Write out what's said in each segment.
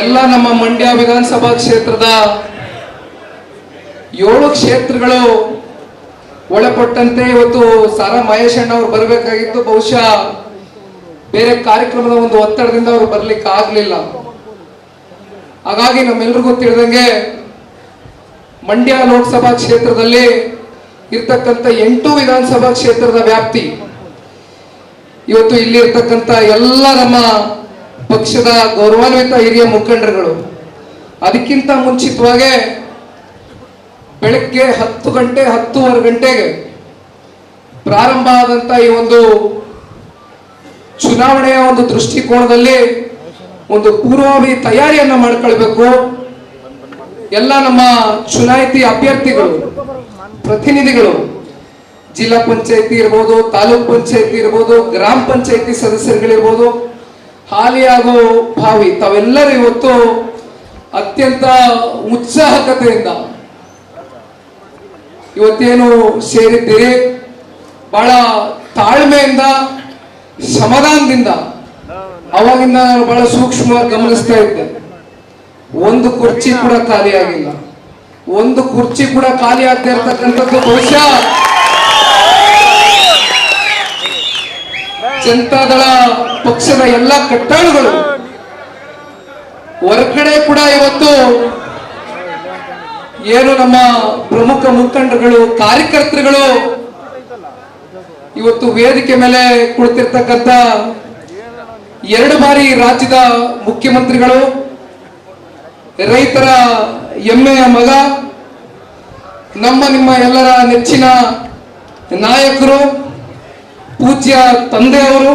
ಎಲ್ಲ ನಮ್ಮ ಮಂಡ್ಯ ವಿಧಾನಸಭಾ ಕ್ಷೇತ್ರದ 7 ಕ್ಷೇತ್ರಗಳು ಒಳಪಟ್ಟಂತೆ ಇವತ್ತು ಸಾರಾ ಮಹೇಶ್ ಅಣ್ಣ ಅವರು ಬರಬೇಕಾಗಿತ್ತು. ಬಹುಶಃ ಬೇರೆ ಕಾರ್ಯಕ್ರಮದ ಒಂದು ಒತ್ತಡದಿಂದ ಅವರು ಬರ್ಲಿಕ್ಕೆ ಆಗ್ಲಿಲ್ಲ. ಹಾಗಾಗಿ ನಮ್ಮೆಲ್ರಿಗೂ ತಿಳಿದಂಗೆ ಮಂಡ್ಯ ಲೋಕಸಭಾ ಕ್ಷೇತ್ರದಲ್ಲಿ ಇರ್ತಕ್ಕಂಥ 8 ವಿಧಾನಸಭಾ ಕ್ಷೇತ್ರದ ವ್ಯಾಪ್ತಿ ಇವತ್ತು ಇಲ್ಲಿ ಇರ್ತಕ್ಕಂಥ ಎಲ್ಲ ನಮ್ಮ ಪಕ್ಷದ ಗೌರವಾನ್ವಿತ ಹಿರಿಯ ಮುಖಂಡರುಗಳು ಅದಕ್ಕಿಂತ ಮುಂಚಿತವಾಗಿ ಬೆಳಗ್ಗೆ 10 ಗಂಟೆ 10:30 ಗಂಟೆಗೆ ಪ್ರಾರಂಭ ಆದಂತ ಈ ಒಂದು ಚುನಾವಣೆಯ ಒಂದು ದೃಷ್ಟಿಕೋನದಲ್ಲಿ ಒಂದು ಪೂರ್ವಭಾವಿ ತಯಾರಿಯನ್ನ ಮಾಡ್ಕೊಳ್ಬೇಕು. ಎಲ್ಲ ನಮ್ಮ ಚುನಾಯಿತಿ ಅಭ್ಯರ್ಥಿಗಳು, ಪ್ರತಿನಿಧಿಗಳು, ಜಿಲ್ಲಾ ಪಂಚಾಯತಿ ಇರ್ಬೋದು, ತಾಲೂಕ್ ಪಂಚಾಯತಿ ಇರ್ಬೋದು, ಗ್ರಾಮ ಪಂಚಾಯತಿ ಸದಸ್ಯರುಗಳಿರ್ಬೋದು, ಹಾಲಿ ಹಾಗೂ ಭಾವಿ ತಾವೆಲ್ಲರೂ ಇವತ್ತು ಅತ್ಯಂತ ಉತ್ಸಾಹಕತೆಯಿಂದ ಇವತ್ತೇನು ಸೇರಿದ್ದೀರಿ. ಬಹಳ ತಾಳ್ಮೆಯಿಂದ, ಸಮಾಧಾನದಿಂದ ಅವಾಗಿಂದ ನಾನು ಬಹಳ ಸೂಕ್ಷ್ಮವಾಗಿ ಗಮನಿಸ್ತಾ ಇದ್ದೆ. ಒಂದು ಕುರ್ಚಿ ಕೂಡ ಖಾಲಿ ಆಗಿಲ್ಲ. ಒಂದು ಕುರ್ಚಿ ಕೂಡ ಖಾಲಿ ಆಗದೆ ಇರ್ತಕ್ಕಂಥದ್ದು ಬಹುಶಃ ಜನತಾದಳ ಪಕ್ಷದ ಎಲ್ಲ ಕಟ್ಟಾಳುಗಳು ಹೊರಗಡೆ ಕೂಡ ಇವತ್ತು ಏನು ನಮ್ಮ ಪ್ರಮುಖ ಮುಖಂಡರುಗಳು, ಕಾರ್ಯಕರ್ತರುಗಳು ಇವತ್ತು ವೇದಿಕೆ ಮೇಲೆ ಕುಳಿತಿರ್ತಕ್ಕಂಥ 2 ಬಾರಿ ರಾಜ್ಯದ ಮುಖ್ಯಮಂತ್ರಿಗಳು, ರೈತರ ಹೆಮ್ಮೆಯ ಮಗ, ನಿಮ್ಮ ಎಲ್ಲರ ನೆಚ್ಚಿನ ನಾಯಕರು, ಪೂಜ್ಯ ತಂದೆಯವರು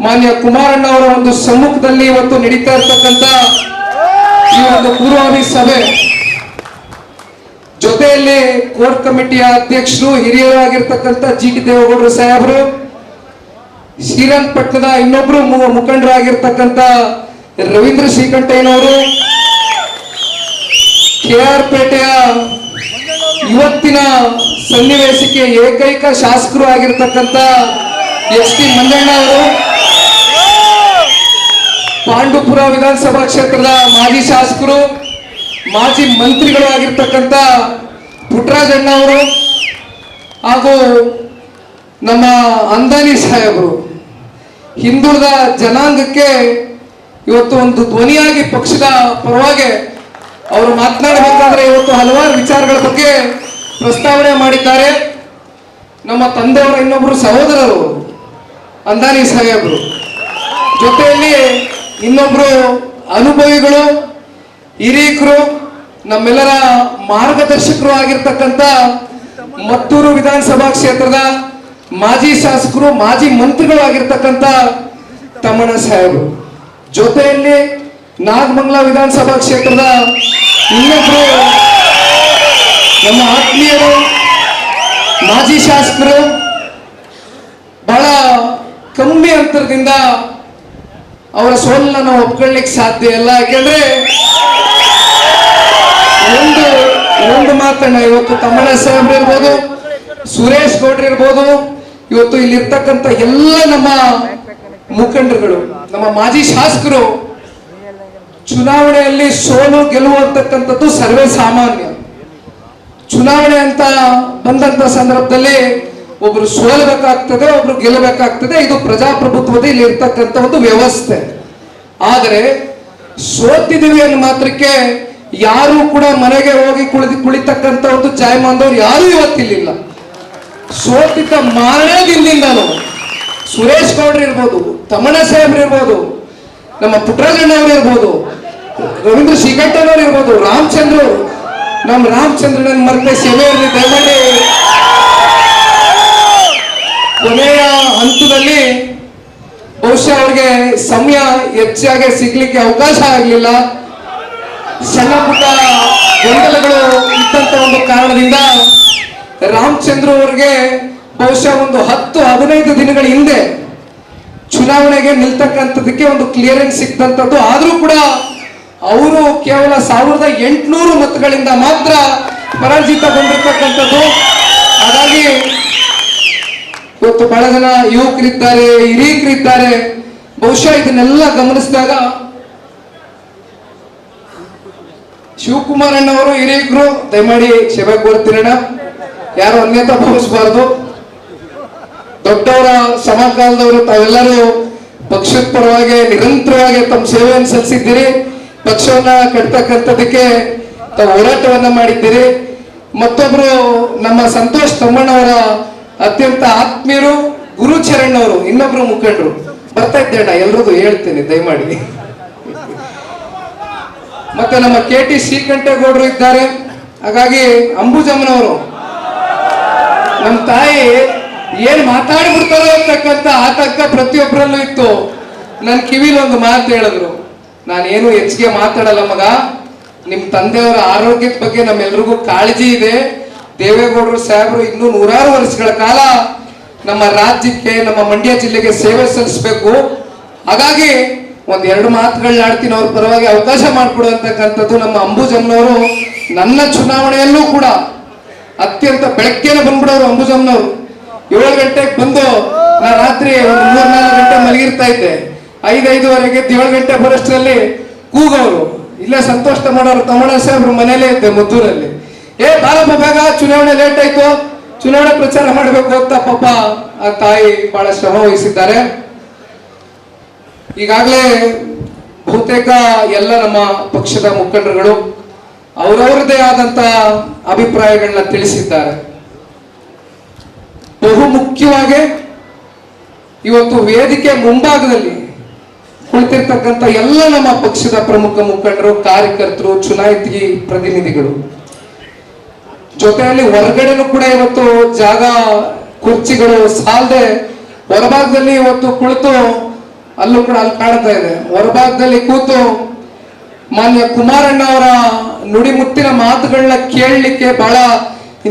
ಮಾನ್ಯ ಕುಮಾರಣ್ಣ ಅವರ ಒಂದು ಸಮ್ಮುಖದಲ್ಲಿ ಇವತ್ತು ನಡೀತಾ ಇರ್ತಕ್ಕಂಥ ಈ ಒಂದು ಪೂರ್ವಭಾವಿ ಸಭೆ ಜೊತೆಯಲ್ಲಿ ಕೋರ್ ಕಮಿಟಿಯ ಅಧ್ಯಕ್ಷರು, ಹಿರಿಯರಾಗಿರ್ತಕ್ಕಂಥ ಜಿ ಟಿ ದೇವೇಗೌಡರು ಸಾಹೇಬರು, ಶ್ರೀರಂಗಪಟ್ಟಣದ ಇನ್ನೊಬ್ರು ಮುಖಂಡರಾಗಿರ್ತಕ್ಕಂಥ ರವೀಂದ್ರ ಶ್ರೀಕಂಠಯ್ಯನವರು, KR ಪೇಟೆಯ ಇವತ್ತಿನ ಸನ್ನಿವೇಶಕ್ಕೆ ಏಕೈಕ ಶಾಸಕರು ಆಗಿರ್ತಕ್ಕಂಥ ST ಮಂಜಣ್ಣ ಅವರು, ಪಾಂಡುಪುರ ವಿಧಾನಸಭಾ ಕ್ಷೇತ್ರದ ಮಾಜಿ ಶಾಸಕರು, ಮಾಜಿ ಮಂತ್ರಿಗಳು ಆಗಿರ್ತಕ್ಕಂಥ ಪುಟ್ಟರಾಜಣ್ಣ ಅವರು, ಹಾಗೂ ನಮ್ಮ ಅಂದಾನಿ ಸಾಹೇಬರು, ಹಿಂದುಳಿದ ಜನಾಂಗಕ್ಕೆ ಇವತ್ತು ಒಂದು ಧ್ವನಿಯಾಗಿ ಪಕ್ಷದ ಪರವಾಗಿ ಅವರು ಮಾತನಾಡಬೇಕಾದ್ರೆ ಇವತ್ತು ಹಲವಾರು ವಿಚಾರಗಳ ಬಗ್ಗೆ ಪ್ರಸ್ತಾವನೆ ಮಾಡಿದ್ದಾರೆ. ನಮ್ಮ ತಂದೆಯವರ ಇನ್ನೊಬ್ಬರು ಸಹೋದರರು ಅಂದಾನಿ ಸಾಹೇಬರು, ಜೊತೆಯಲ್ಲಿ ಇನ್ನೊಬ್ರು ಅನುಭವಿಗಳು, ಹಿರೀಕರು, ನಮ್ಮೆಲ್ಲರ ಮಾರ್ಗದರ್ಶಕರು ಆಗಿರ್ತಕ್ಕಂಥ ಮತ್ತೂರು ವಿಧಾನಸಭಾ ಕ್ಷೇತ್ರದ ಮಾಜಿ ಶಾಸಕರು, ಮಾಜಿ ಮಂತ್ರಿಗಳು ಆಗಿರ್ತಕ್ಕಂಥ ತಮ್ಮಣ್ಣ ಸಾಹೇಬರು, ಜೊತೆಯಲ್ಲಿ ನಾಗಮಂಗಲ ವಿಧಾನಸಭಾ ಕ್ಷೇತ್ರದ ಇನ್ನೊಬ್ರು ನಮ್ಮ ಆತ್ಮೀಯರು, ಮಾಜಿ ಶಾಸಕರು, ಬಹಳ ಕಮ್ಮಿ ಅಂತರದಿಂದ ಅವರ ಸೋಲನ್ನ ನಾವು ಒಪ್ಕೊಳ್ಳಿಕ್ಕೆ ಸಾಧ್ಯ ಇಲ್ಲ. ಯಾಕೆಂದ್ರೆ ಒಂದು ಮಾತನ್ನ ಇವತ್ತು ತಮ್ಮಣ್ಣ ಸಾಹೇಬ್ರು ಇರ್ಬೋದು, ಸುರೇಶ್ ಗೌಡ್ರು ಇರ್ಬೋದು, ಇವತ್ತು ಇಲ್ಲಿರ್ತಕ್ಕಂಥ ಎಲ್ಲ ನಮ್ಮ ಮುಖಂಡರುಗಳು, ನಮ್ಮ ಮಾಜಿ ಶಾಸಕರು, ಚುನಾವಣೆಯಲ್ಲಿ ಸೋಲು ಗೆಲುವು ಅಂತಕ್ಕಂಥದ್ದು ಸರ್ವೇ ಸಾಮಾನ್ಯ. ಚುನಾವಣೆ ಅಂತ ಬಂದಂತ ಸಂದರ್ಭದಲ್ಲಿ ಒಬ್ರು ಸೋಲಬೇಕಾಗ್ತದೆ, ಒಬ್ರು ಗೆಲ್ಲಬೇಕಾಗ್ತದೆ. ಇದು ಪ್ರಜಾಪ್ರಭುತ್ವದಲ್ಲಿ ಇರ್ತಕ್ಕಂಥ ಒಂದು ವ್ಯವಸ್ಥೆ. ಆದರೆ ಸೋತಿದ್ದೀವಿ ಅನ್ನೋ ಮಾತ್ರಕ್ಕೆ ಯಾರು ಕೂಡ ಮನೆಗೆ ಹೋಗಿ ಕುಳಿತಕ್ಕಂಥ ಒಂದು ಜಾಯಮಾನದವ್ರು ಯಾರು ಇವತ್ತಿಲ್ಲ. ಸೋತಿದ್ದ ಮಾರನೇ ದಿನದಿಂದಲೂ ಸುರೇಶ್ ಗೌಡ್ರು ಇರ್ಬೋದು, ತಮ್ಮಣ್ಣ ಸಾಹೇಬ್ರು ಇರ್ಬೋದು, ನಮ್ಮ ಪುಟ್ಟರಾಜಣ್ಣ ಅವರು ಇರ್ಬೋದು, ರವೀಂದ್ರ ಶ್ರೀಕಂಠನವರು ಇರ್ಬೋದು, ರಾಮಚಂದ್ರ, ನಮ್ಮ ರಾಮಚಂದ್ರನ ಮರ್ತೆ ಸೇವೆ ಇರಲಿ ದಯಮಾಡಿ. ಕೊನೆಯ ಹಂತದಲ್ಲಿ ಬಹುಶಃ ಅವ್ರಿಗೆ ಸಮಯ ಹೆಚ್ಚಾಗಿ ಸಿಗ್ಲಿಕ್ಕೆ ಅವಕಾಶ ಆಗಲಿಲ್ಲ. ಸಣ್ಣ ಪುಟ್ಟ ಗೊಂದಲಗಳು ಇದ್ದಂತ ಒಂದು ಕಾರಣದಿಂದ ರಾಮಚಂದ್ರ ಅವರಿಗೆ ಬಹುಶಃ ಒಂದು 10-15 ದಿನಗಳ ಹಿಂದೆ ಚುನಾವಣೆಗೆ ನಿಲ್ತಕ್ಕಂಥದಕ್ಕೆ ಒಂದು ಕ್ಲಿಯರೆನ್ಸ್ ಸಿಕ್ತಂಥದ್ದು. ಆದ್ರೂ ಕೂಡ ಅವರು ಕೇವಲ 1800 ಮತಗಳಿಂದ ಮಾತ್ರ ಪರಾಜಿತಗೊಂಡಿರ್ತಕ್ಕಂಥದ್ದು. ಹಾಗಾಗಿ ಇವತ್ತು ಬಹಳ ಜನ ಯುವಕರಿದ್ದಾರೆ, ಹಿರಿಯರಿದ್ದಾರೆ. ಬಹುಶಃ ಇದನ್ನೆಲ್ಲ ಗಮನಿಸಿದಾಗ ಶಿವಕುಮಾರ್ ಅಣ್ಣವರು ಹಿರಿಯರು, ದಯಮಾಡಿ ಕ್ಷಮೆ ಕೋರ್ತೀರಣ್ಣ, ಯಾರು ಅನ್ಯತಾ ಭಾವಿಸಬಾರ್ದು. ದೊಡ್ಡವರ ಸಮಕಾಲದವರು ತಾವೆಲ್ಲರೂ ಪಕ್ಷದ ಪರವಾಗಿ ನಿರಂತರವಾಗಿ ತಮ್ಮ ಸೇವೆಯನ್ನು ಸಲ್ಲಿಸಿದ್ದೀರಿ. ಪಕ್ಷವನ್ನ ಕಟ್ತಕ್ಕಂಥದಕ್ಕೆ ತಾವು ಹೋರಾಟವನ್ನ ಮಾಡಿದ್ದೀರಿ. ಮತ್ತೊಬ್ರು ನಮ್ಮ ಸಂತೋಷ್ ತಮ್ಮಣ್ಣವರ ಅತ್ಯಂತ ಆತ್ಮೀಯರು, ಗುರುಚರಣ್ ಅವರು, ಇನ್ನೊಬ್ರು ಮುಖಂಡರು ಬರ್ತಾ ಇದ್ದೇಣ, ಎಲ್ರದ್ದು ಹೇಳ್ತೇನೆ ದಯಮಾಡಿ. ಮತ್ತೆ ನಮ್ಮ KT ಶ್ರೀಕಂಠೇಗೌಡರು ಇದ್ದಾರೆ. ಹಾಗಾಗಿ ಅಂಬುಜಮ್ಮನವರು, ನಮ್ಮ ತಾಯಿ ಏನ್ ಮಾತಾಡ್ಬಿಡ್ತಾರೋ ಅಂತಕ್ಕಂಥ ಆತಂಕ ಪ್ರತಿಯೊಬ್ಬರಲ್ಲೂ ಇತ್ತು. ನನ್ನ ಕಿವಿಲಿ ಒಂದು ಮಾತು ಹೇಳಿದ್ರು, ನಾನೇನು ಹೆಚ್ಚಿಗೆ ಮಾತಾಡಲ್ಲ ಮಗ, ನಿಮ್ ತಂದೆಯವರ ಆರೋಗ್ಯದ ಬಗ್ಗೆ ನಮ್ಮೆಲ್ರಿಗೂ ಕಾಳಜಿ ಇದೆ. ದೇವೇಗೌಡರು ಸಾಹೇಬರು ಇನ್ನೂ 100 ವರ್ಷಗಳ ಕಾಲ ನಮ್ಮ ರಾಜ್ಯಕ್ಕೆ, ನಮ್ಮ ಮಂಡ್ಯ ಜಿಲ್ಲೆಗೆ ಸೇವೆ ಸಲ್ಲಿಸಬೇಕು. ಹಾಗಾಗಿ ಒಂದೆರಡು ಮಾತುಗಳನ್ನ ಆಡ್ತೀನಿ, ಅವ್ರ ಪರವಾಗಿ ಅವಕಾಶ ಮಾಡಿಕೊಡುವಂತಕ್ಕಂಥದ್ದು. ನಮ್ಮ ಅಂಬುಜಮ್ಮನವರು ನನ್ನ ಚುನಾವಣೆಯಲ್ಲೂ ಕೂಡ ಅತ್ಯಂತ ಬೆಳಗ್ಗೆನೆ ಬಂದ್ಬಿಡೋರು. ಅಂಬುಜಮ್ಮನವರು 7 ಗಂಟೆಗೆ ಬಂದು, ನಾ ರಾತ್ರಿ ಒಂದು 3-4 ಗಂಟೆ ಮಲಗಿರ್ತಾ ಇದ್ದೆ, 5-5:30 7 ಗಂಟೆ ಬರೋಷ್ಟರಲ್ಲಿ ಕೂಗೋರು. ಇಲ್ಲೇ ಸಂತೋಷ ಮಾಡೋರು ತಮ್ಮಣ್ಣ ಸಾಹೇಬ್ರು ಮನೇಲೇ ಇದ್ದೆ ಮುದ್ದೂರಲ್ಲಿ. ಬಾರಪ್ಪ ಬೇಗ, ಚುನಾವಣೆ ಲೇಟ್ ಆಯ್ತು, ಚುನಾವಣೆ ಪ್ರಚಾರ ಮಾಡಬೇಕು ಅಂತ ಪಾಪ ಆ ತಾಯಿ ಬಹಳ ಶ್ರಮ ವಹಿಸಿದ್ದಾರೆ. ಈಗಾಗಲೇ ಬಹುತೇಕ ಎಲ್ಲ ನಮ್ಮ ಪಕ್ಷದ ಮುಖಂಡರುಗಳು ಅವರವರದೇ ಆದಂತ ಅಭಿಪ್ರಾಯಗಳನ್ನ ತಿಳಿಸಿದ್ದಾರೆ. ಬಹು ಮುಖ್ಯವಾಗಿ ಇವತ್ತು ವೇದಿಕೆ ಮುಂಭಾಗದಲ್ಲಿ ಕುಳಿತಿರ್ತಕ್ಕಂಥ ಎಲ್ಲ ನಮ್ಮ ಪಕ್ಷದ ಪ್ರಮುಖ ಮುಖಂಡರು, ಕಾರ್ಯಕರ್ತರು, ಚುನಾಯಿತ ಪ್ರತಿನಿಧಿಗಳು, ಜೊತೆಯಲ್ಲಿ ಹೊರಗಡೆನೂ ಕೂಡ ಇವತ್ತು ಜಾಗ ಕುರ್ಚಿಗಳು ಸಾಲದೆ ಹೊರಭಾಗದಲ್ಲಿ ಇವತ್ತು ಕುಳಿತು, ಅಲ್ಲೂ ಕೂಡ ಅಲ್ಲಿ ಕಾಣ್ತಾ ಇದೆ, ಹೊರಭಾಗದಲ್ಲಿ ಕೂತು ಮಾನ್ಯ ಕುಮಾರಣ್ಣ ಅವರ ನುಡಿಮುತ್ತಿನ ಮಾತುಗಳನ್ನ ಕೇಳಲಿಕ್ಕೆ ಬಹಳ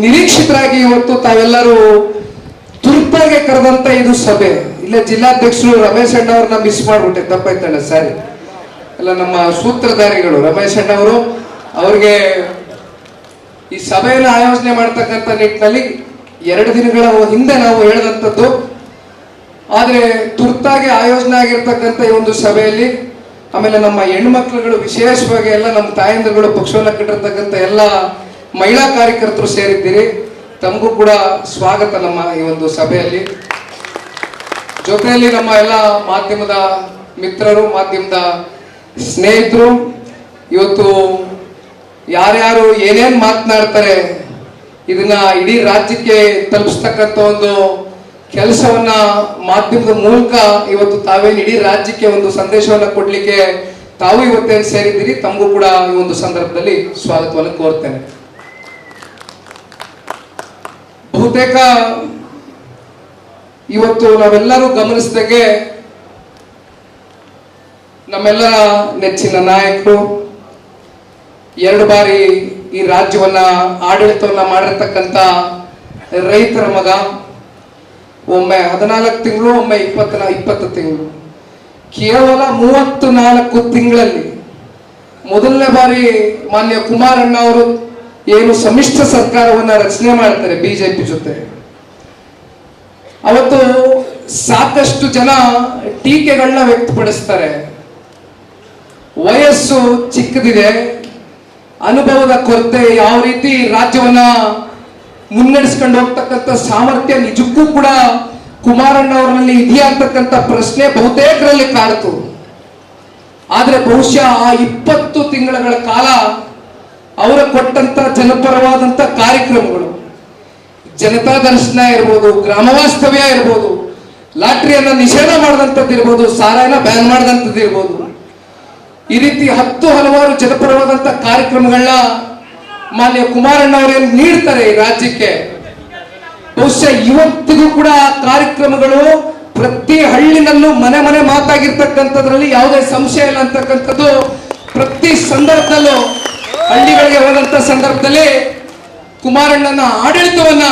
ನಿರೀಕ್ಷಿತರಾಗಿ ಇವತ್ತು ತಾವೆಲ್ಲರೂ ತುರ್ತಾಗೆ ಕರೆದಂತ ಇದು ಸಭೆ. ಇಲ್ಲೇ ಜಿಲ್ಲಾಧ್ಯಕ್ಷರು ರಮೇಶ್ ಅಣ್ಣ ಅವ್ರನ್ನ ಮಿಸ್ ಮಾಡ್ಬಿಟ್ಟೆ, ತಪ್ಪಾಯ್ತಣ್ಣ, ಸಾರಿ. ಎಲ್ಲ ನಮ್ಮ ಸೂತ್ರಧಾರಿಗಳು ರಮೇಶ್ ಅಣ್ಣ ಅವರು, ಅವ್ರಿಗೆ ಈ ಸಭೆಯನ್ನು ಆಯೋಜನೆ ಮಾಡ್ತಕ್ಕಂಥ ನಿಟ್ಟಿನಲ್ಲಿ 2 ದಿನಗಳ ಹಿಂದೆ ನಾವು ಹೇಳಿದಂಥದ್ದು. ಆದ್ರೆ ತುರ್ತಾಗಿ ಆಯೋಜನೆ ಆಗಿರ್ತಕ್ಕಂಥ ಈ ಒಂದು ಸಭೆಯಲ್ಲಿ ಆಮೇಲೆ ನಮ್ಮ ಹೆಣ್ಮಕ್ಳುಗಳು, ವಿಶೇಷವಾಗಿ ಎಲ್ಲ ನಮ್ಮ ತಾಯಂದಿರುಗಳು, ಪಕ್ಷವನ್ನ ಕಟ್ಟಿರ್ತಕ್ಕಂಥ ಎಲ್ಲ ಮಹಿಳಾ ಕಾರ್ಯಕರ್ತರು ಸೇರಿದ್ದೀರಿ. ತಮಗೂ ಕೂಡ ಸ್ವಾಗತ ನಮ್ಮ ಈ ಒಂದು ಸಭೆಯಲ್ಲಿ. ಜೊತೆಯಲ್ಲಿ ನಮ್ಮ ಎಲ್ಲ ಮಾಧ್ಯಮದ ಮಿತ್ರರು, ಮಾಧ್ಯಮದ ಸ್ನೇಹಿತರು, ಇವತ್ತು ಯಾರ್ಯಾರು ಏನೇನ್ ಮಾತನಾಡ್ತಾರೆ ಇದನ್ನ ಇಡೀ ರಾಜ್ಯಕ್ಕೆ ತಲುಪಿಸ್ತಕ್ಕಂಥ ಒಂದು ಕೆಲಸವನ್ನ ಮಾಧ್ಯಮದ ಮೂಲಕ ಇವತ್ತು ತಾವೇನು ಇಡೀ ರಾಜ್ಯಕ್ಕೆ ಒಂದು ಸಂದೇಶವನ್ನ ಕೊಡ್ಲಿಕ್ಕೆ ತಾವು ಇವತ್ತೇನು ಸೇರಿದ್ದೀರಿ. ತಮಗೂ ಕೂಡ ಈ ಒಂದು ಸಂದರ್ಭದಲ್ಲಿ ಸ್ವಾಗತವನ್ನು ಕೋರ್ತೇನೆ. ಬಹುತೇಕ ಇವತ್ತು ನಾವೆಲ್ಲರೂ ಗಮನಿಸಿದಾಗೆ ನಮ್ಮೆಲ್ಲರ ನೆಚ್ಚಿನ ನಾಯಕರು 2 ಬಾರಿ ಈ ರಾಜ್ಯವನ್ನ ಆಡಳಿತವನ್ನ ಮಾಡಿರ್ತಕ್ಕಂಥ ರೈತರ ಮಗ, ಒಮ್ಮೆ 14 ತಿಂಗಳು, ಒಮ್ಮೆ 20 ತಿಂಗಳು, ಕೇವಲ 34 ತಿಂಗಳಲ್ಲಿ ಮೊದಲನೇ ಬಾರಿ ಮಾನ್ಯ ಕುಮಾರಣ್ಣ ಅವರು ಏನು ಸಮ್ಮಿಶ್ರ ಸರ್ಕಾರವನ್ನ ರಚನೆ ಮಾಡ್ತಾರೆ ಬಿಜೆಪಿ ಜೊತೆ. ಅವತ್ತು ಸಾಕಷ್ಟು ಜನ ಟೀಕೆಗಳನ್ನ ವ್ಯಕ್ತಪಡಿಸ್ತಾರೆ. ವಯಸ್ಸು ಚಿಕ್ಕದಿದೆ, ಅನುಭವದ ಕೊರತೆ, ಯಾವ ರೀತಿ ರಾಜ್ಯವನ್ನ ಮುನ್ನಡೆಸ್ಕೊಂಡು ಹೋಗ್ತಕ್ಕಂಥ ಸಾಮರ್ಥ್ಯ ನಿಜಕ್ಕೂ ಕೂಡ ಕುಮಾರಣ್ಣ ಅವರಲ್ಲಿ ಇದೆಯಾ ಅಂತಕ್ಕಂಥ ಪ್ರಶ್ನೆ ಬಹುತೇಕರಲ್ಲಿ ಕಾಡ್ತು. ಆದ್ರೆ ಬಹುಶಃ ಆ 20 ತಿಂಗಳ ಕಾಲ ಅವರು ಕೊಟ್ಟಂತ ಜನಪರವಾದಂತ ಕಾರ್ಯಕ್ರಮಗಳು, ಜನತಾ ದರ್ಶನ ಇರ್ಬೋದು, ಗ್ರಾಮ ವಾಸ್ತವ್ಯ ಇರ್ಬೋದು, ಲಾಟ್ರಿಯನ್ನ ನಿಷೇಧ ಮಾಡಿದಂಥದ್ದು ಇರ್ಬೋದು, ಸಾರಾಯನ ಬ್ಯಾನ್ ಮಾಡಿದಂಥದ್ದು ಇರ್ಬೋದು, ಈ ರೀತಿ 10 ಹಲವಾರು ಜನಪರವಾದಂತ ಕಾರ್ಯಕ್ರಮಗಳನ್ನ ಮಾನ್ಯ ಕುಮಾರಣ್ಣ ಅವರೇನು ನೀಡ್ತಾರೆ ಈ ರಾಜ್ಯಕ್ಕೆ. ಬಹುಶಃ ಇವತ್ತಿಗೂ ಕೂಡ ಕಾರ್ಯಕ್ರಮಗಳು ಪ್ರತಿ ಹಳ್ಳಿನಲ್ಲೂ ಮನೆ ಮನೆ ಮಾತಾಗಿರ್ತಕ್ಕಂಥದ್ರಲ್ಲಿ ಯಾವುದೇ ಸಂಶಯ ಇಲ್ಲ ಅಂತಕ್ಕಂಥದ್ದು. ಪ್ರತಿ ಸಂದರ್ಭದಲ್ಲೂ ಹಳ್ಳಿಗಳಿಗೆ ಹೋದಂತ ಸಂದರ್ಭದಲ್ಲಿ ಕುಮಾರಣ್ಣನ ಆಡಳಿತವನ್ನ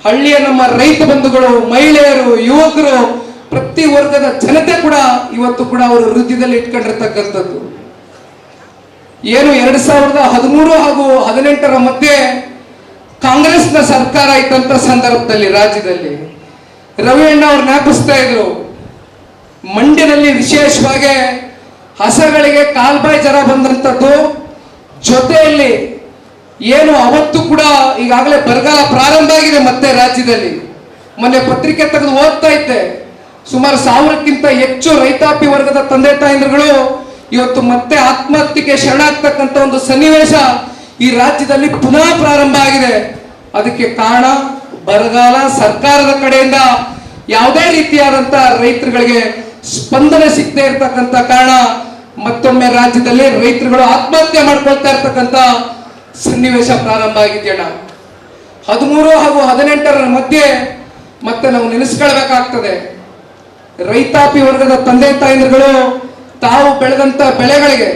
ಹಳ್ಳಿಯ ನಮ್ಮ ರೈತ ಬಂಧುಗಳು, ಮಹಿಳೆಯರು, ಯುವಕರು, ಪ್ರತಿ ವರ್ಗದ ಜನತೆ ಕೂಡ ಇವತ್ತು ಕೂಡ ಅವರು ಹೃದಯದಲ್ಲಿ ಇಟ್ಕೊಂಡಿರ್ತಕ್ಕಂಥದ್ದು. ಏನು 2013 ಹಾಗೂ 2018 ಮಧ್ಯೆ ಕಾಂಗ್ರೆಸ್ನ ಸರ್ಕಾರ ಇದ್ದಂತ ಸಂದರ್ಭದಲ್ಲಿ ರಾಜ್ಯದಲ್ಲಿ ರವಿ ಅಣ್ಣ ಅವ್ರು ಜ್ಞಾಪಿಸ್ತಾ ಇದ್ರು, ಮಂಡ್ಯದಲ್ಲಿ ವಿಶೇಷವಾಗಿ ಹಸಗಳಿಗೆ ಕಾಲ್ಬಾಯಿ ಜ್ವರ ಬಂದಂಥದ್ದು, ಜೊತೆಯಲ್ಲಿ ಏನು ಅವತ್ತು ಕೂಡ ಈಗಾಗಲೇ ಬರಗಾಲ ಪ್ರಾರಂಭ ಆಗಿದೆ ಮತ್ತೆ ರಾಜ್ಯದಲ್ಲಿ. ಮೊನ್ನೆ ಪತ್ರಿಕೆ ತೆಗೆದು ಓದ್ತಾ ಇದ್ದೆ, ಸುಮಾರು 1000ಕ್ಕಿಂತ ಹೆಚ್ಚು ರೈತಾಪಿ ವರ್ಗದ ತಂದೆ ತಾಯಂದಿರುಗಳು ಇವತ್ತು ಮತ್ತೆ ಆತ್ಮಹತ್ಯೆಗೆ ಶರಣಾಗ್ತಕ್ಕಂಥ ಒಂದು ಸನ್ನಿವೇಶ ಈ ರಾಜ್ಯದಲ್ಲಿ ಪುನಃ ಪ್ರಾರಂಭ ಆಗಿದೆ. ಅದಕ್ಕೆ ಕಾರಣ ಬರಗಾಲ, ಸರ್ಕಾರದ ಕಡೆಯಿಂದ ಯಾವುದೇ ರೀತಿಯಾದಂತ ರೈತರುಗಳಿಗೆ ಸ್ಪಂದನೆ ಸಿಗದೆ ಇರತಕ್ಕಂತ ಕಾರಣ ಮತ್ತೊಮ್ಮೆ ರಾಜ್ಯದಲ್ಲಿ ರೈತರುಗಳು ಆತ್ಮಹತ್ಯೆ ಮಾಡ್ಕೊಳ್ತಾ ಇರ್ತಕ್ಕಂಥ ಸನ್ನಿವೇಶ ಪ್ರಾರಂಭ ಆಗಿದೆಯಣ್ಣ. 13 ಹಾಗೂ 18ರ ಮಧ್ಯೆ ಮತ್ತೆ ನಾವು ನೆನೆಸ್ಕೊಳ್ಬೇಕಾಗ್ತದೆ. ರೈತಾಪಿ ವರ್ಗದ ತಂದೆ ತಾಯಂದಿರುಗಳು ತಾವು ಬೆಳೆದಂತ ಬೆಳೆಗಳಿಗೆ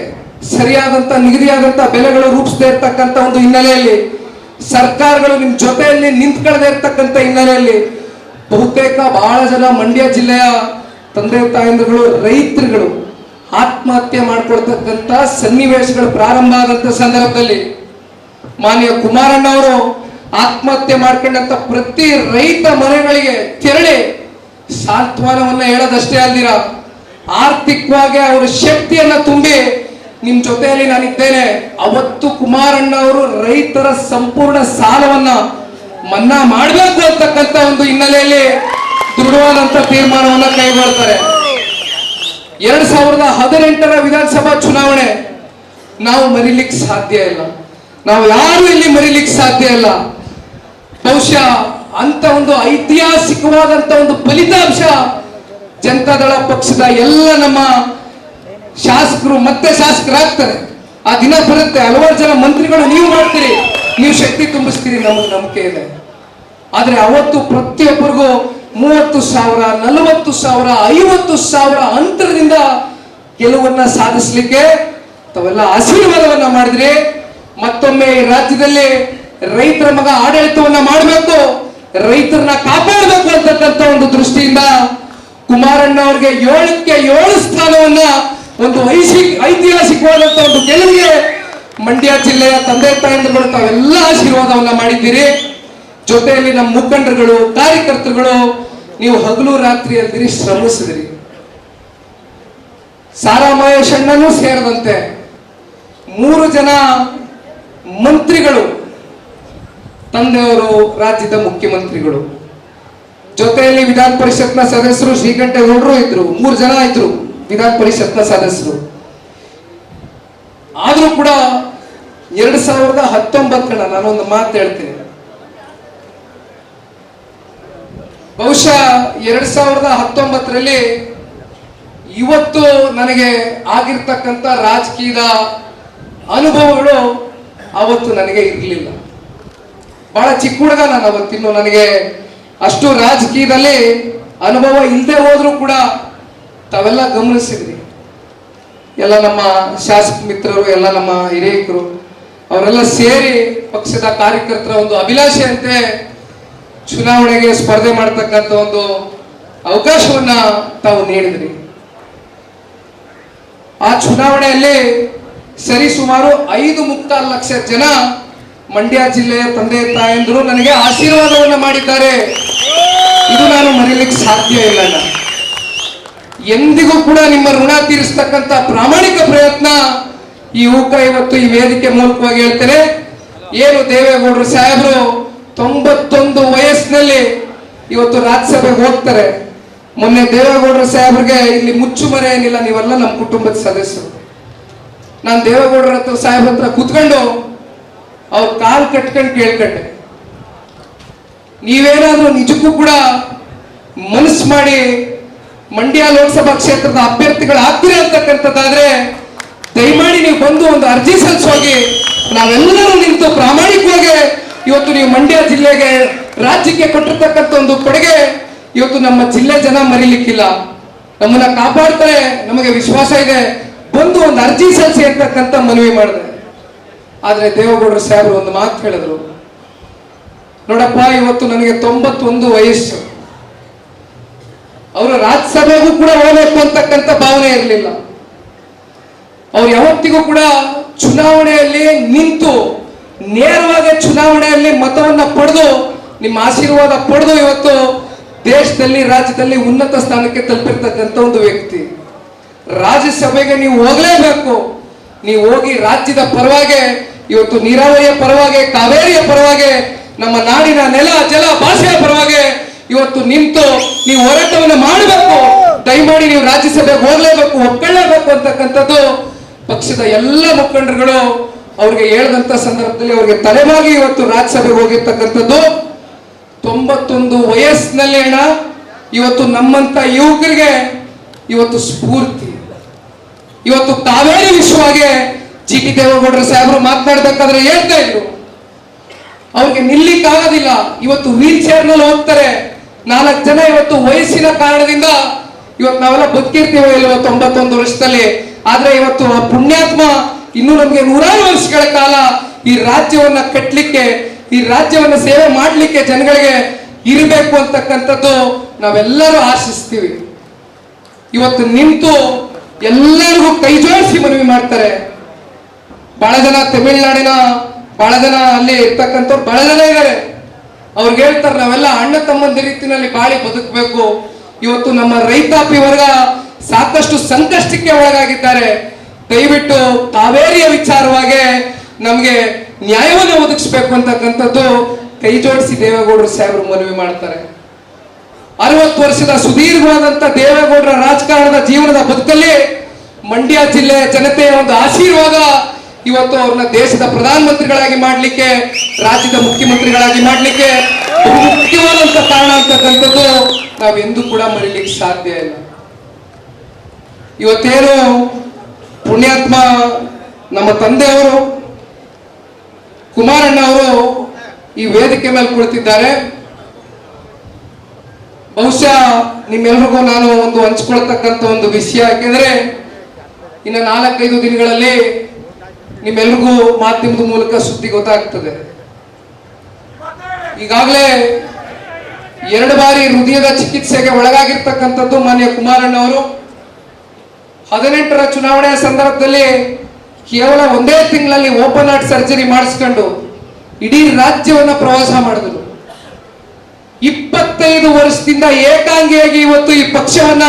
ಸರಿಯಾದಂತ ನಿಗದಿಯಾದಂತ ಬೆಲೆಗಳು ರೂಪಿಸದೇ ಇರ್ತಕ್ಕಂಥ ಒಂದು ಹಿನ್ನೆಲೆಯಲ್ಲಿ, ಸರ್ಕಾರಗಳು ನಿಮ್ ಜೊತೆಯಲ್ಲಿ ನಿಂತ್ಕೊಳ್ಳದೆ ಇರ್ತಕ್ಕಂಥ ಹಿನ್ನೆಲೆಯಲ್ಲಿ ಬಹುತೇಕ ಬಹಳ ಜನ ಮಂಡ್ಯ ಜಿಲ್ಲೆಯ ತಂದೆ ತಾಯಂದಿರುಗಳು, ರೈತರುಗಳು ಆತ್ಮಹತ್ಯೆ ಮಾಡ್ಕೊಳ್ತಕ್ಕಂಥ ಸನ್ನಿವೇಶಗಳು ಪ್ರಾರಂಭ ಆದಂತ ಸಂದರ್ಭದಲ್ಲಿ ಮಾನ್ಯ ಕುಮಾರಣ್ಣ ಅವರು ಆತ್ಮಹತ್ಯೆ ಮಾಡ್ಕೊಂಡಂತ ಪ್ರತಿ ರೈತ ಮನೆಗಳಿಗೆ ತೆರಳಿ ಸಾಂತ್ವನವನ್ನ ಹೇಳೋದಷ್ಟೇ ಅಲ್ದಿರ ಆರ್ಥಿಕವಾಗಿ ಅವರ ಶಕ್ತಿಯನ್ನ ತುಂಬಿ ನಿಮ್ ಜೊತೆಯಲ್ಲಿ ನಾನಿದ್ದೇನೆ. ಅವತ್ತು ಕುಮಾರಣ್ಣ ಅವರು ರೈತರ ಸಂಪೂರ್ಣ ಸಾಲವನ್ನ ಮನ್ನಾ ಮಾಡಬೇಕು ಅಂತಕ್ಕಂಥ ಒಂದು ಹಿನ್ನೆಲೆಯಲ್ಲಿ ದೃಢವಾದಂತ ತೀರ್ಮಾನವನ್ನ ಕೈಗೊಳ್ತಾರೆ. 2018ರ ವಿಧಾನಸಭಾ ಚುನಾವಣೆ ನಾವು ಮರಿಲಿಕ್ಕೆ ಸಾಧ್ಯ ಇಲ್ಲ, ನಾವು ಯಾರು ಇಲ್ಲಿ ಮರಿಲಿಕ್ಕೆ ಸಾಧ್ಯ ಇಲ್ಲ. ಬಹುಶಃ ಅಂತ ಒಂದು ಐತಿಹಾಸಿಕವಾದಂತ ಒಂದು ಫಲಿತಾಂಶ ಜನತಾದಳ ಪಕ್ಷದ ಎಲ್ಲ ನಮ್ಮ ಶಾಸಕರು ಮತ್ತೆ ಶಾಸಕರಾಗ್ತಾರೆ. ಆ ದಿನ ಬರುತ್ತೆ. ಹಲವಾರು ಜನ ಮಂತ್ರಿಗಳು ನೀವು ಮಾಡ್ತೀರಿ, ನೀವು ಶಕ್ತಿ ತುಂಬಿಸ್ತೀರಿ, ನಮಗೆ ನಂಬಿಕೆ ಇದೆ. ಆದ್ರೆ ಅವತ್ತು ಪ್ರತಿಯೊಬ್ಬರಿಗೂ 30,000, 40,000, 50,000 ಅಂತರದಿಂದ ಗೆಲುವನ್ನ ಸಾಧಿಸಲಿಕ್ಕೆ ತಾವೆಲ್ಲ ಆಶೀರ್ವಾದವನ್ನ ಮಾಡಿದ್ರಿ. ಮತ್ತೊಮ್ಮೆ ಈ ರಾಜ್ಯದಲ್ಲಿ ರೈತರ ಮಗ ಆಡಳಿತವನ್ನ ಮಾಡಬೇಕು, ರೈತರನ್ನ ಕಾಪಾಡಬೇಕು ಅಂತಕ್ಕಂಥ ಒಂದು ದೃಷ್ಟಿಯಿಂದ ಕುಮಾರಣ್ಣ ಅವರಿಗೆ 7ಕ್ಕೆ 7 ಸ್ಥಾನವನ್ನ ಒಂದು ಐತಿಹಾಸಿಕವಾದಂತ ಒಂದು ಗೆಲುವಿಗೆ ಮಂಡ್ಯ ಜಿಲ್ಲೆಯ ತಂದೆ ತಾಯಂದಿರುಗಳು ತಾವೆಲ್ಲ ಆಶೀರ್ವಾದವನ್ನ ಮಾಡಿದ್ದೀರಿ. ಜೊತೆಯಲ್ಲಿ ನಮ್ಮ ಮುಖಂಡರುಗಳು, ಕಾರ್ಯಕರ್ತರುಗಳು ನೀವು ಹಗಲು ರಾತ್ರಿ ಅಲ್ದಿರಿ ಶ್ರಮಿಸಿದ್ರಿ. ಸಾರಾ ಮಹೇಶ್ ಅಣ್ಣನೂ ಸೇರಿದಂತೆ 3 ಜನ ಮಂತ್ರಿಗಳು, ತಂದೆಯವರು ರಾಜ್ಯದ ಮುಖ್ಯಮಂತ್ರಿಗಳು, ಜೊತೆಯಲ್ಲಿ ವಿಧಾನ ಪರಿಷತ್ನ ಸದಸ್ಯರು ಶ್ರೀಕಂಠೇಗೌಡರು ಇದ್ರು, 3 ಜನ ಇದ್ರು ವಿಧಾನ ಪರಿಷತ್ನ ಸದಸ್ಯರು. ಆದ್ರೂ ಕೂಡ 2019 ನಾನೊಂದು ಮಾತು ಹೇಳ್ತೀನಿ. ಬಹುಶಃ 2019ರಲ್ಲಿ ಇವತ್ತು ನನಗೆ ಆಗಿರ್ತಕ್ಕಂಥ ರಾಜಕೀಯದ ಅನುಭವಗಳು ಅವತ್ತು ನನಗೆ ಇರಲಿಲ್ಲ. ಬಹಳ ಚಿಕ್ಕ ಹುಡುಗ ನಾನು ಅವತ್ತಿನ್ನು, ನನಗೆ ಅಷ್ಟು ರಾಜಕೀಯದಲ್ಲಿ ಅನುಭವ ಇಲ್ಲದೆ ಹೋದ್ರೂ ಕೂಡ ತಾವೆಲ್ಲ ಗಮನಿಸಿದ್ರಿ. ಎಲ್ಲ ನಮ್ಮ ಶಾಸಕ ಮಿತ್ರರು, ಎಲ್ಲ ನಮ್ಮ ಹಿರಿಯಕರು ಅವರೆಲ್ಲ ಸೇರಿ ಪಕ್ಷದ ಕಾರ್ಯಕರ್ತರ ಒಂದು ಅಭಿಲಾಷೆಯಂತೆ ಚುನಾವಣೆಗೆ ಸ್ಪರ್ಧೆ ಮಾಡತಕ್ಕಂಥ ಒಂದು ಅವಕಾಶವನ್ನ ತಾವು ನೀಡಿದ್ರಿ. ಆ ಚುನಾವಣೆಯಲ್ಲಿ ಸರಿಸುಮಾರು 5.25 ಲಕ್ಷ ಜನ ಮಂಡ್ಯ ಜಿಲ್ಲೆಯ ತಂದೆ ತಾಯಂದಿರು ನನಗೆ ಆಶೀರ್ವಾದವನ್ನ ಮಾಡಿದ್ದಾರೆ. ಇದು ನಾನು ಮರೀಲಿಕ್ಕೆ ಸಾಧ್ಯ ಇಲ್ಲ. ಎಂದಿಗೂ ಕೂಡ ನಿಮ್ಮ ಋಣ ತೀರಿಸ್ತಕ್ಕಂಥ ಪ್ರಾಮಾಣಿಕ ಪ್ರಯತ್ನ ಈ ಯುವಕ ಇವತ್ತು ಈ ವೇದಿಕೆ ಮೂಲಕವಾಗಿ ಹೇಳ್ತೇನೆ. ಏನು ದೇವೇಗೌಡರು ಸಾಹೇಬರು 91 ವಯಸ್ಸಿನಲ್ಲಿ ಇವತ್ತು ರಾಜ್ಯಸಭೆಗೆ ಹೋಗ್ತಾರೆ. ಮೊನ್ನೆ ದೇವೇಗೌಡರ ಸಾಹೇಬ್ರಿಗೆ ಇಲ್ಲಿ ಮುಚ್ಚುಮರೆ ಏನಿಲ್ಲ, ನೀವೆಲ್ಲ ನಮ್ಮ ಕುಟುಂಬದ ಸದಸ್ಯರು. ನಾನು ದೇವೇಗೌಡರ ಹತ್ರ ಸಾಹೇಬ್ರ ಹತ್ರ ಕೂತ್ಕೊಂಡು ಅವ್ರ ಕಾಲ್ ಕಟ್ಕೊಂಡು ಕೇಳ್ಕೊಂಡೆ, ನೀವೇನಾದ್ರೂ ನಿಜಕ್ಕೂ ಕೂಡ ಮನಸ್ಸು ಮಾಡಿ ಮಂಡ್ಯ ಲೋಕಸಭಾ ಕ್ಷೇತ್ರದ ಅಭ್ಯರ್ಥಿಗಳಾಗ್ತೀರಿ ಅಂತಕ್ಕಂಥದ್ದಾದ್ರೆ ದಯಮಾಡಿ ನೀವು ಬಂದು ಒಂದು ಅರ್ಜಿ ಸಲ್ಲಿಸೋಗಿ, ನಾವೆಲ್ಲರೂ ನಿಂತು ಪ್ರಾಮಾಣಿಕವಾಗಿ ಇವತ್ತು ನೀವು ಮಂಡ್ಯ ಜಿಲ್ಲೆಗೆ, ರಾಜ್ಯಕ್ಕೆ ಕೊಟ್ಟಿರ್ತಕ್ಕಂಥ ಒಂದು ಕೊಡುಗೆ ಇವತ್ತು ನಮ್ಮ ಜಿಲ್ಲೆ ಜನ ಮರಿಲಿಕ್ಕಿಲ್ಲ. ನಮ್ಮನ್ನ ಕಾಪಾಡ್ತಾರೆ, ನಮಗೆ ವಿಶ್ವಾಸ ಇದೆ, ಬಂದು ಒಂದು ಅರ್ಜಿ ಸಲ್ಲಿಸಿ ಅಂತಕ್ಕಂಥ ಮನವಿ ಮಾಡಿದೆ. ಆದ್ರೆ ದೇವೇಗೌಡರು ಸಾಹೇಬರು ಒಂದು ಮಾತು ಹೇಳಿದ್ರು, ನೋಡಪ್ಪ ಇವತ್ತು ನನಗೆ 91 ವಯಸ್ಸು, ಅವರು ರಾಜ್ಯಸಭೆಗೂ ಕೂಡ ಹೋಗಬೇಕು ಅಂತಕ್ಕಂಥ ಭಾವನೆ ಇರಲಿಲ್ಲ. ಅವ್ರು ಯಾವತ್ತಿಗೂ ಕೂಡ ಚುನಾವಣೆಯಲ್ಲಿ ನಿಂತು ನೇರವಾಗಿ ಚುನಾವಣೆಯಲ್ಲಿ ಮತವನ್ನ ಪಡೆದು ನಿಮ್ಮ ಆಶೀರ್ವಾದ ಪಡೆದು ಇವತ್ತು ದೇಶದಲ್ಲಿ, ರಾಜ್ಯದಲ್ಲಿ ಉನ್ನತ ಸ್ಥಾನಕ್ಕೆ ತಲುಪಿರ್ತಕ್ಕಂಥ ಒಂದು ವ್ಯಕ್ತಿ. ರಾಜ್ಯಸಭೆಗೆ ನೀವು ಹೋಗಲೇಬೇಕು, ನೀವು ಹೋಗಿ ರಾಜ್ಯದ ಪರವಾಗಿ, ಇವತ್ತು ನೀರಾವರಿಯ ಪರವಾಗಿ, ಕಾವೇರಿಯ ಪರವಾಗಿ, ನಮ್ಮ ನಾಡಿನ ನೆಲ ಜಲ ಭಾಷೆಯ ಪರವಾಗಿ ಇವತ್ತು ನಿಂತು ನೀವು ಹೋರಾಟವನ್ನು ಮಾಡಬೇಕು. ದಯಮಾಡಿ ನೀವು ರಾಜ್ಯಸಭೆಗೆ ಹೋಗ್ಲೇಬೇಕು, ಒಪ್ಕೊಳ್ಳೇಬೇಕು ಅಂತಕ್ಕಂಥದ್ದು ಪಕ್ಷದ ಎಲ್ಲ ಮುಖಂಡರುಗಳು ಅವ್ರಿಗೆ ಹೇಳಿದಂತ ಸಂದರ್ಭದಲ್ಲಿ ಅವ್ರಿಗೆ ತಲೆಬಾಗಿ ಇವತ್ತು ರಾಜ್ಯಸಭೆಗೆ ಹೋಗಿರ್ತಕ್ಕಂಥದ್ದು. 91 ವಯಸ್ಸಿನಲ್ಲಿ ಅಣ್ಣ ಇವತ್ತು ನಮ್ಮಂತ ಯುವಕರಿಗೆ ಇವತ್ತು ಸ್ಫೂರ್ತಿ. ಇವತ್ತು ಕಾವೇರಿ ವಿಷಯವಾಗಿ ಜಿ ಟಿ ದೇವೇಗೌಡರು ಸಾಹೇಬರು ಮಾತನಾಡ್ಬೇಕಾದ್ರೆ ಹೇಳ್ತಾ ಇದ್ರು, ಅವ್ರಿಗೆ ನಿಲ್ಲಿಕ್ಕಾಗೋದಿಲ್ಲ. ಇವತ್ತು ವೀಲ್ ಚೇರ್ ನಲ್ಲಿ ಹೋಗ್ತಾರೆ. 4 ಜನ ಇವತ್ತು ವಯಸ್ಸಿನ ಕಾರಣದಿಂದ ಇವತ್ತು ನಾವೆಲ್ಲ ಬದುಕಿರ್ತೀವೋ ಇಲ್ವೋ 91 ವರ್ಷದಲ್ಲಿ. ಆದ್ರೆ ಇವತ್ತು ಆ ಪುಣ್ಯಾತ್ಮ ಇನ್ನು ನಮ್ಗೆ 100 ವರ್ಷಗಳ ಕಾಲ ಈ ರಾಜ್ಯವನ್ನ ಕಟ್ಟಲಿಕ್ಕೆ, ಈ ರಾಜ್ಯವನ್ನ ಸೇವೆ ಮಾಡ್ಲಿಕ್ಕೆ ಜನಗಳಿಗೆ ಇರಬೇಕು ಅಂತಕ್ಕಂಥದ್ದು ನಾವೆಲ್ಲರೂ ಆಶಿಸ್ತೀವಿ. ಇವತ್ತು ನಿಂತು ಎಲ್ಲರಿಗೂ ಕೈ ಜೋಡಿಸಿ ಮನವಿ ಮಾಡ್ತಾರೆ. ಬಹಳ ಜನ ತಮಿಳುನಾಡಿನ, ಬಹಳ ಜನ ಅಲ್ಲಿ ಇರ್ತಕ್ಕಂಥವ್ರು ಬಹಳ ಜನ ಇದ್ದಾರೆ. ಅವ್ರಿಗೆ ಹೇಳ್ತಾರೆ ನಾವೆಲ್ಲ ಅಣ್ಣ ತಮ್ಮಂದ ರೀತಿಯಲ್ಲಿ ಬಾಳಿ ಬದುಕಬೇಕು. ಇವತ್ತು ನಮ್ಮ ರೈತಾಪಿ ವರ್ಗ ಸಾಕಷ್ಟು ಸಂಕಷ್ಟಕ್ಕೆ ಒಳಗಾಗಿದ್ದಾರೆ. ದಯವಿಟ್ಟು ಕಾವೇರಿಯ ವಿಚಾರವಾಗಿ ನಮ್ಗೆ ನ್ಯಾಯವನ್ನು ಒದಗಿಸ್ಬೇಕು ಅಂತಕ್ಕಂಥದ್ದು ಕೈ ಜೋಡಿಸಿ ದೇವೇಗೌಡರು ಸಾಹೇಬರು ಮನವಿ ಮಾಡ್ತಾರೆ. 60 ವರ್ಷದ ಸುದೀರ್ಘವಾದಂತ ದೇವೇಗೌಡರ ರಾಜಕಾರಣದ ಜೀವನದ ಬದುಕಲ್ಲಿ ಮಂಡ್ಯ ಜಿಲ್ಲೆ ಜನತೆಯ ಒಂದು ಆಶೀರ್ವಾದ ಇವತ್ತು ಅವ್ರನ್ನ ದೇಶದ ಪ್ರಧಾನಮಂತ್ರಿಗಳಾಗಿ ಮಾಡ್ಲಿಕ್ಕೆ, ರಾಜ್ಯದ ಮುಖ್ಯಮಂತ್ರಿಗಳಾಗಿ ಮಾಡ್ಲಿಕ್ಕೆ ಮುಖ್ಯವಾದಂತ ಕಾರಣ ಅಂತಕ್ಕಂಥದ್ದು ನಾವೆಂದೂ ಕೂಡ ಮರೀಲಿಕ್ಕೆ ಸಾಧ್ಯ ಇಲ್ಲ. ಇವತ್ತೇನು ಪುಣ್ಯಾತ್ಮ ನಮ್ಮ ತಂದೆಯವರು ಕುಮಾರಣ್ಣ ಅವರು ಈ ವೇದಿಕೆ ಮೇಲೆ ಕುಳಿತಿದ್ದಾರೆ. ಬಹುಶಃ ನಿಮ್ಮೆಲ್ರಿಗೂ ನಾನು ಒಂದು ಹಂಚ್ಕೊಳ್ತಕ್ಕಂಥ ಒಂದು ವಿಷಯ, ಯಾಕೆಂದ್ರೆ ಇನ್ನು 4-5 ದಿನಗಳಲ್ಲಿ ನಿಮ್ಮೆಲ್ರಿಗೂ ಮಾಧ್ಯಮದ ಮೂಲಕ ಸುದ್ದಿ ಗೊತ್ತಾಗ್ತದೆ. ಈಗಾಗಲೇ 2 ಬಾರಿ ಹೃದಯದ ಚಿಕಿತ್ಸೆಗೆ ಒಳಗಾಗಿರ್ತಕ್ಕಂಥದ್ದು ಮಾನ್ಯ ಕುಮಾರಣ್ಣ ಅವರು. 18ರ ಚುನಾವಣೆಯ ಸಂದರ್ಭದಲ್ಲಿ ಕೇವಲ 1 ತಿಂಗಳಲ್ಲಿ ಓಪನ್ ಹಾರ್ಟ್ ಸರ್ಜರಿ ಮಾಡಿಸ್ಕೊಂಡು ಇಡೀ ರಾಜ್ಯವನ್ನ ಪ್ರವಾಸ ಮಾಡಿದ್ರು. 25 ವರ್ಷದಿಂದ ಏಕಾಂಗಿಯಾಗಿ ಇವತ್ತು ಈ ಪಕ್ಷವನ್ನ,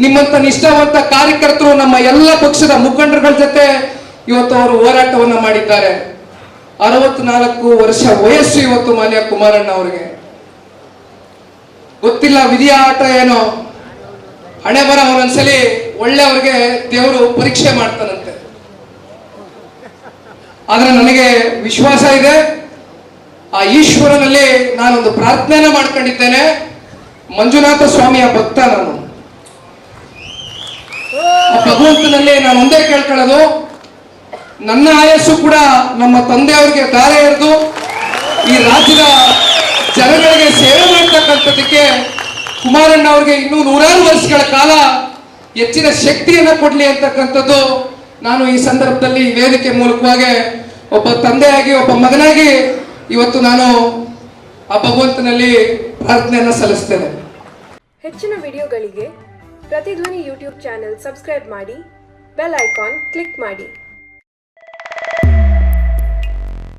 ನಿಮ್ಮಂತ ನಿಷ್ಠಾವಂತ ಕಾರ್ಯಕರ್ತರು, ನಮ್ಮ ಎಲ್ಲ ಪಕ್ಷದ ಮುಖಂಡರುಗಳ ಜೊತೆ ಇವತ್ತು ಅವರು ಹೋರಾಟವನ್ನ ಮಾಡಿದ್ದಾರೆ. 64 ವರ್ಷ ವಯಸ್ಸು ಇವತ್ತು ಮಾನ್ಯ ಕುಮಾರಣ್ಣ ಅವರಿಗೆ. ಗೊತ್ತಿಲ್ಲ ವಿಧಿಯ ಆಟ ಏನೋ, ಹಣೆ ಬರ ಒಂದೊಂದ್ಸಲಿ ಒಳ್ಳೆ ಅವ್ರಿಗೆ ದೇವರು ಪರೀಕ್ಷೆ ಮಾಡ್ತಾನಂತೆ. ಆದ್ರೆ ನನಗೆ ವಿಶ್ವಾಸ ಇದೆ, ಆ ಈಶ್ವರನಲ್ಲಿ ನಾನೊಂದು ಪ್ರಾರ್ಥನೆಯನ್ನ ಮಾಡ್ಕೊಂಡಿದ್ದೇನೆ. ಮಂಜುನಾಥ ಸ್ವಾಮಿಯ ಭಕ್ತ ನಾನು. ಆ ಭಗವಂತನಲ್ಲಿ ನಾನು ಒಂದೇ ಕೇಳ್ಕೊಳ್ಳೋದು, ನನ್ನ ಆಯಸ್ಸು ಕೂಡ ನಮ್ಮ ತಂದೆಯವ್ರಿಗೆ ದಾರೆ ಎರೆದು ಈ ರಾಜ್ಯದ ಜನಗಳಿಗೆ ಸೇವೆ ಮಾಡ್ತಕ್ಕಂಥದಕ್ಕೆ ಕುಮಾರಣ್ಣ ಅವ್ರಿಗೆ ಇನ್ನೂ 100 ವರ್ಷಗಳ ಕಾಲ ಹೆಚ್ಚಿನ ಶಕ್ತಿಯನ್ನ ಕೊಡ್ಲಿ ಅಂತಕ್ಕಂಥದ್ದು ನಾನು ಈ ಸಂದರ್ಭದಲ್ಲಿ ವೇದಿಕೆ ಮೂಲಕವಾಗಿ ಒಬ್ಬ ತಂದೆಯಾಗಿ, ಒಬ್ಬ ಮಗನಾಗಿ ಇವತ್ತು ನಾನು ಆ ಭಗವಂತನಲ್ಲಿ ಪ್ರಾರ್ಥನೆಯನ್ನ ಸಲ್ಲಿಸ್ತೇನೆ. ಹೆಚ್ಚಿನ ವಿಡಿಯೋಗಳಿಗೆ ಪ್ರತಿಧ್ವನಿ ಯೂಟ್ಯೂಬ್ ಚಾನೆಲ್ ಸಬ್ಸ್ಕ್ರೈಬ್ ಮಾಡಿ, ಬೆಲ್ ಐಕಾನ್ ಕ್ಲಿಕ್ ಮಾಡಿ.